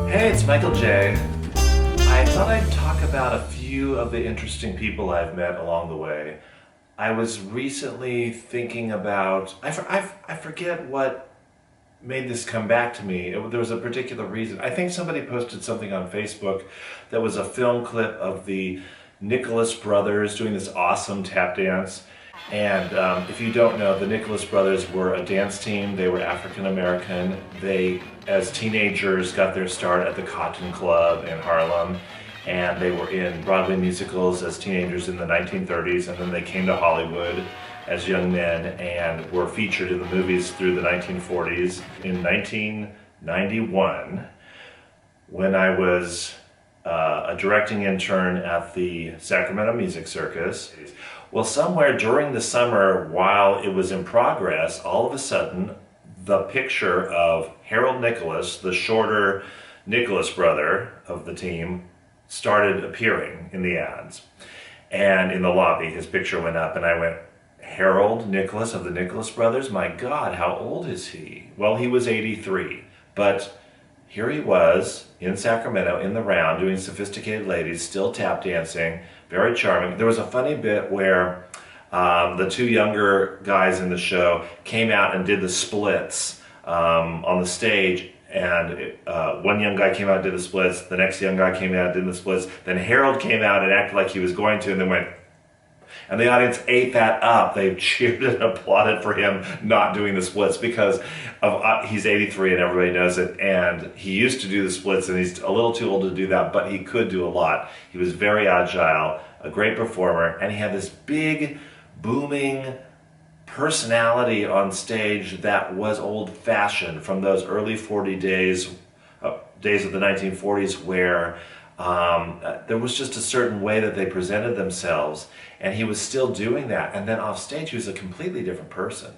Hey, it's Michael J. I thought I'd talk about a few of the interesting people I've met along the way. I was recently thinking about, I forget what made this come back to me. There was a particular reason. I think somebody posted something on Facebook that was a film clip of the Nicholas brothers doing this awesome tap dance. And if you don't know, the Nicholas brothers were a dance team. They were African American. They, as teenagers, got their start at the Cotton Club in Harlem. And they were in Broadway musicals as teenagers in the 1930s. And then they came to Hollywood as young men and were featured in the movies through the 1940s. In 1991, when I was a directing intern at the Sacramento Music Circus, well, somewhere during the summer, while it was in progress, all of a sudden, the picture of Harold Nicholas, the shorter Nicholas brother of the team, started appearing in the ads. And in the lobby, his picture went up, and I went, Harold Nicholas of the Nicholas brothers? My God, how old is he? Well, he was 83, but here he was in Sacramento in the round doing Sophisticated Ladies, still tap dancing, very charming. There was a funny bit where the two younger guys in the show came out and did the splits on the stage, and one young guy came out and did the splits, the next young guy came out and did the splits, then Harold came out and acted like he was going to, and then went, and the audience ate that up. They cheered and applauded for him not doing the splits because of he's 83 and everybody knows it, and he used to do the splits and he's a little too old to do that, but he could do a lot. He was very agile, a great performer, and he had this big, booming personality on stage that was old-fashioned from those early 40 days of the 1940s where there was just a certain way that they presented themselves, and he was still doing that. And then off stage, he was a completely different person.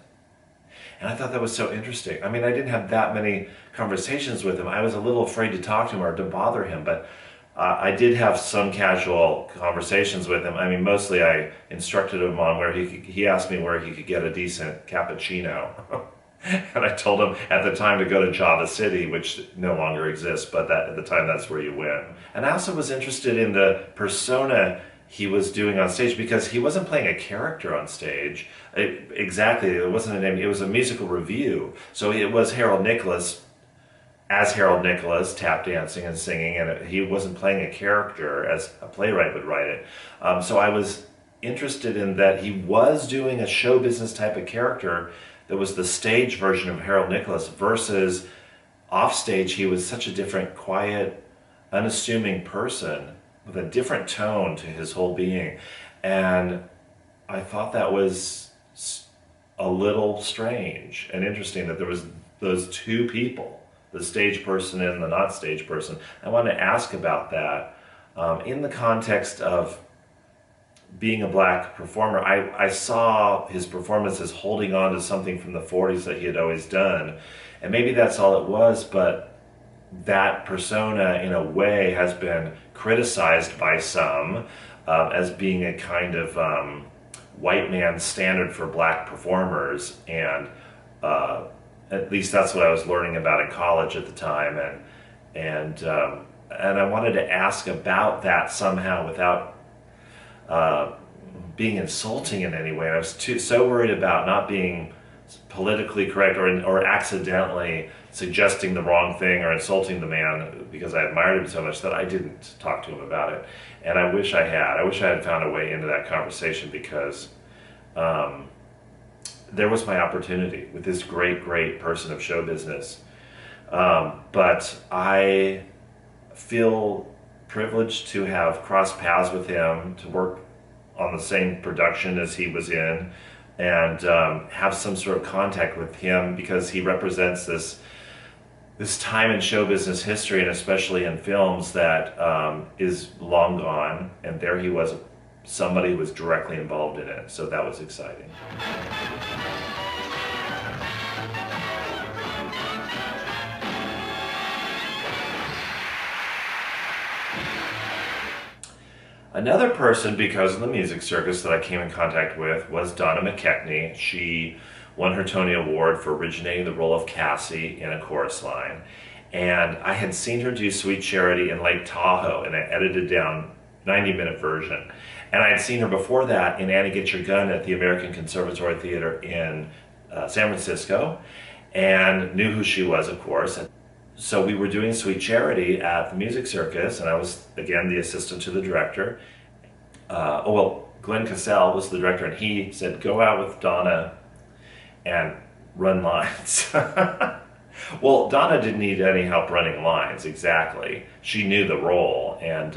And I thought that was so interesting. I mean, I didn't have that many conversations with him. I was a little afraid to talk to him or to bother him, but I did have some casual conversations with him. I mean, mostly I instructed him on where he asked me where he could get a decent cappuccino. And I told him at the time to go to Java City, which no longer exists, but at the time that's where you went. And I also was interested in the persona he was doing on stage because he wasn't playing a character on stage. Exactly, it wasn't a name, it was a musical review. So it was Harold Nicholas as Harold Nicholas, tap dancing and singing, and he wasn't playing a character as a playwright would write it. So I was interested in that he was doing a show business type of character that was the stage version of Harold Nicholas versus off stage he was such a different, quiet, unassuming person with a different tone to his whole being. And I thought that was a little strange and interesting that there was those two people, the stage person and the not stage person. I wanted to ask about that in the context of being a black performer. I saw his performance as holding on to something from the 40s that he had always done. And maybe that's all it was, but that persona in a way has been criticized by some as being a kind of white man standard for black performers. And at least that's what I was learning about in college at the time. And I wanted to ask about that somehow without being insulting in any way. I was so worried about not being politically correct or accidentally suggesting the wrong thing or insulting the man because I admired him so much that I didn't talk to him about it. And I wish I had. I wish I had found a way into that conversation because there was my opportunity with this great, great person of show business. But I feel privileged to have crossed paths with him, to work on the same production as he was in, and have some sort of contact with him because he represents this time in show business history, and especially in films, that is long gone, and there he was, somebody who was directly involved in it, so that was exciting. Another person, because of the music circus, that I came in contact with was Donna McKechnie. She won her Tony Award for originating the role of Cassie in A Chorus Line. And I had seen her do Sweet Charity in Lake Tahoe in an edited down 90-minute version. And I had seen her before that in Annie Get Your Gun at the American Conservatory Theater in San Francisco, and knew who she was, of course. So we were doing Sweet Charity at the Music Circus, and I was, again, the assistant to the director. Glenn Cassell was the director, and he said, go out with Donna and run lines. Well, Donna didn't need any help running lines, exactly. She knew the role, and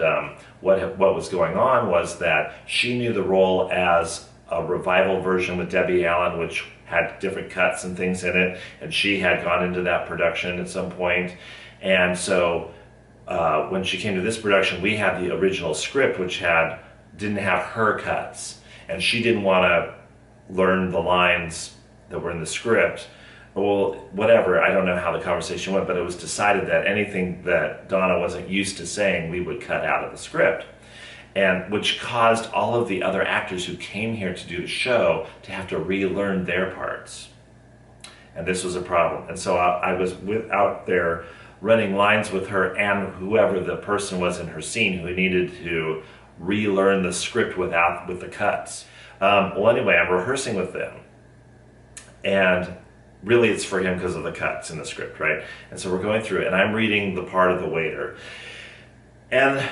what was going on was that she knew the role as a revival version with Debbie Allen, which had different cuts and things in it, and she had gone into that production at some point. And so when she came to this production, we had the original script, which didn't have her cuts, and she didn't want to learn the lines that were in the script. Well, whatever, I don't know how the conversation went, but it was decided that anything that Donna wasn't used to saying, we would cut out of the script. And which caused all of the other actors who came here to do the show to have to relearn their parts. And this was a problem. And so I was out there running lines with her and whoever the person was in her scene who needed to relearn the script with the cuts. Anyway, I'm rehearsing with them. And really it's for him because of the cuts in the script, right? And so we're going through it, and I'm reading the part of the waiter. And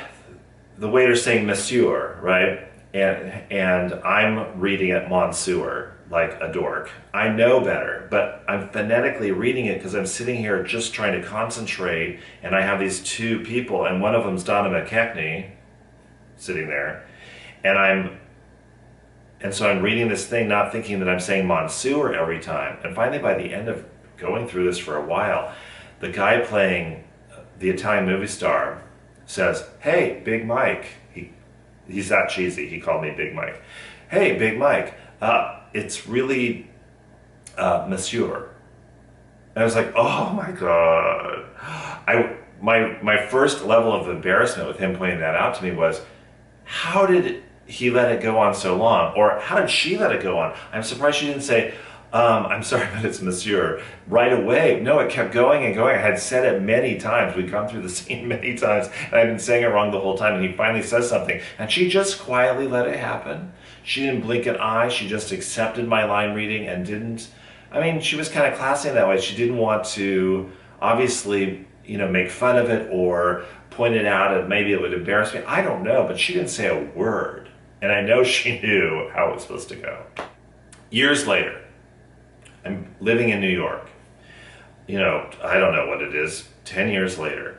the waiter's saying monsieur, right? And I'm reading it monsieur, like a dork. I know better, but I'm phonetically reading it because I'm sitting here just trying to concentrate, and I have these two people, and one of them's Donna McKechnie sitting there, and so I'm reading this thing, not thinking that I'm saying monsieur every time. And finally, by the end of going through this for a while, the guy playing the Italian movie star says, hey, Big Mike. He's that cheesy. He called me Big Mike. Hey, Big Mike, it's really monsieur. And I was like, oh my God. My first level of embarrassment with him pointing that out to me was, how did he let it go on so long? Or how did she let it go on? I'm surprised she didn't say, I'm sorry, but it's monsieur, right away. No, it kept going and going. I had said it many times. We'd gone through the scene many times, and I'd been saying it wrong the whole time, and he finally says something, and she just quietly let it happen. She didn't blink an eye. She just accepted my line reading and she was kind of classy in that way. She didn't want to, obviously, make fun of it or point it out, and maybe it would embarrass me. I don't know, but she didn't say a word. And I know she knew how it was supposed to go. Years later, I'm living in New York. I don't know what it is, 10 years later,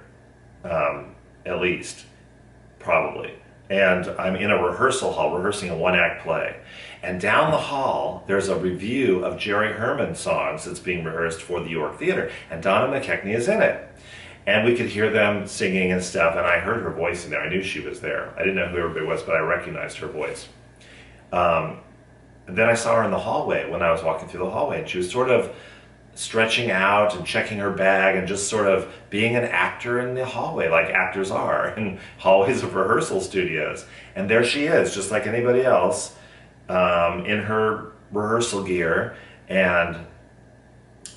at least, probably. And I'm in a rehearsal hall, rehearsing a one-act play. And down the hall, there's a review of Jerry Herman songs that's being rehearsed for the York Theater. And Donna McKechnie is in it. And we could hear them singing and stuff, and I heard her voice in there. I knew she was there. I didn't know who everybody was, but I recognized her voice. And then I saw her in the hallway when I was walking through the hallway, and she was sort of stretching out and checking her bag and just sort of being an actor in the hallway, like actors are in hallways of rehearsal studios. And there she is, just like anybody else, in her rehearsal gear and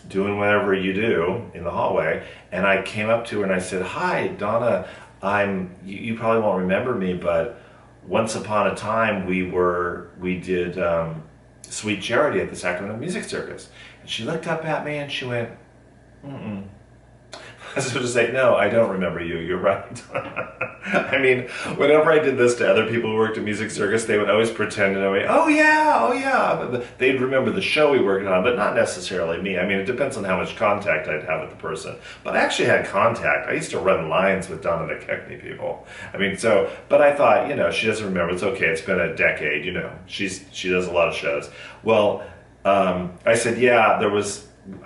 doing whatever you do in the hallway. And I came up to her and I said, hi, Donna, you probably won't remember me, but once upon a time we did Sweet Charity at the Sacramento Music Circus. And she looked up at me and she went, mm-mm. So to say, no, I don't remember you, you're right. Whenever I did this to other people who worked at Music Circus, they would always pretend to know me, oh yeah. But they'd remember the show we worked on, but not necessarily me. It depends on how much contact I'd have with the person. But I actually had contact. I used to run lines with Donna McKechnie people. But I thought, she doesn't remember, it's okay, it's been a decade, she does a lot of shows. Well, I said, yeah,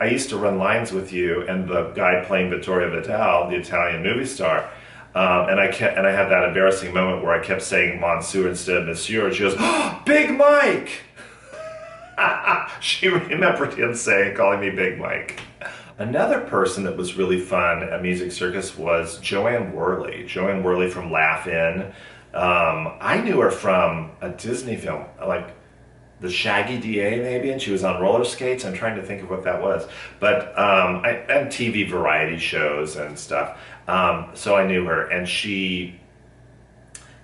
I used to run lines with you and the guy playing Vittorio Vitale, the Italian movie star, and I had that embarrassing moment where I kept saying monsieur instead of monsieur, and she goes, oh, Big Mike! She remembered him calling me Big Mike. Another person that was really fun at Music Circus was Joanne Worley. Joanne Worley from Laugh In. I knew her from a Disney film, like the Shaggy DA maybe, and she was on roller skates. I'm trying to think of what that was. But, and TV variety shows and stuff. So I knew her, and she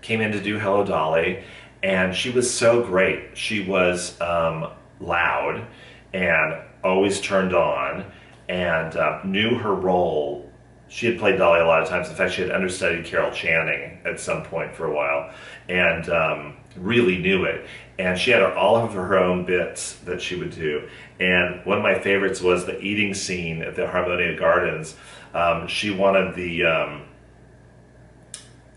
came in to do Hello Dolly, and she was so great. She was loud and always turned on, and knew her role. She had played Dolly a lot of times. In fact, she had understudied Carol Channing at some point for a while, and really knew it. And she had all of her own bits that she would do. And one of my favorites was the eating scene at the Harmonia Gardens. She wanted the,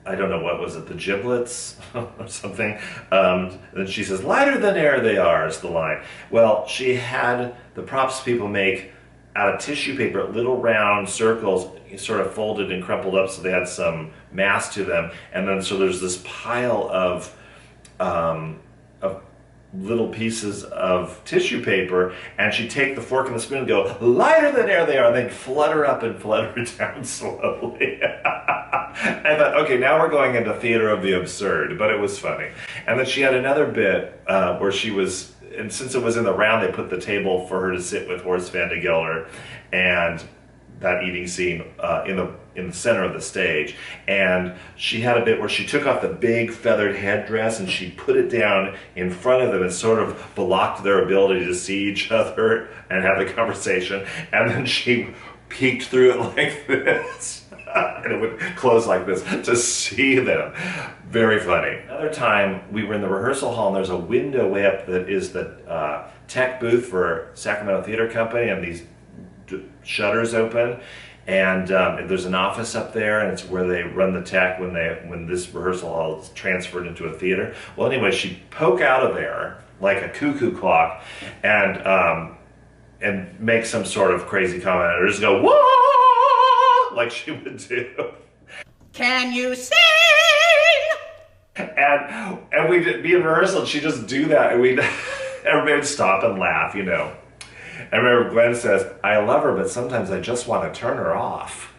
I don't know, what was it, the giblets or something? Then she says, lighter than air they are, is the line. Well, she had the props people make out of tissue paper, little round circles, sort of folded and crumpled up so they had some mass to them. And then so there's this pile of little pieces of tissue paper, and she'd take the fork and the spoon and go, lighter than air they are, and they'd flutter up and flutter down slowly. I thought, okay, now we're going into theater of the absurd, but it was funny. And then she had another bit where she was, and since it was in the round, they put the table for her to sit with Horace Van de Gelder, and that eating scene in the center of the stage. And she had a bit where she took off the big feathered headdress and she put it down in front of them and sort of blocked their ability to see each other and have a conversation. And then she peeked through it like this. And it would close like this to see them. Very funny. Another time we were in the rehearsal hall, and there's a window way up that is the tech booth for Sacramento Theater Company, and these shutters open, and there's an office up there, and it's where they run the tech when this rehearsal hall is transferred into a theater. Well, anyway, she'd poke out of there like a cuckoo clock and make some sort of crazy comment, or just go whoa, like she would do. Can you sing? And we'd be in rehearsal, and she'd just do that, and everybody would stop and laugh, you know. I remember Glenn says, I love her, but sometimes I just want to turn her off.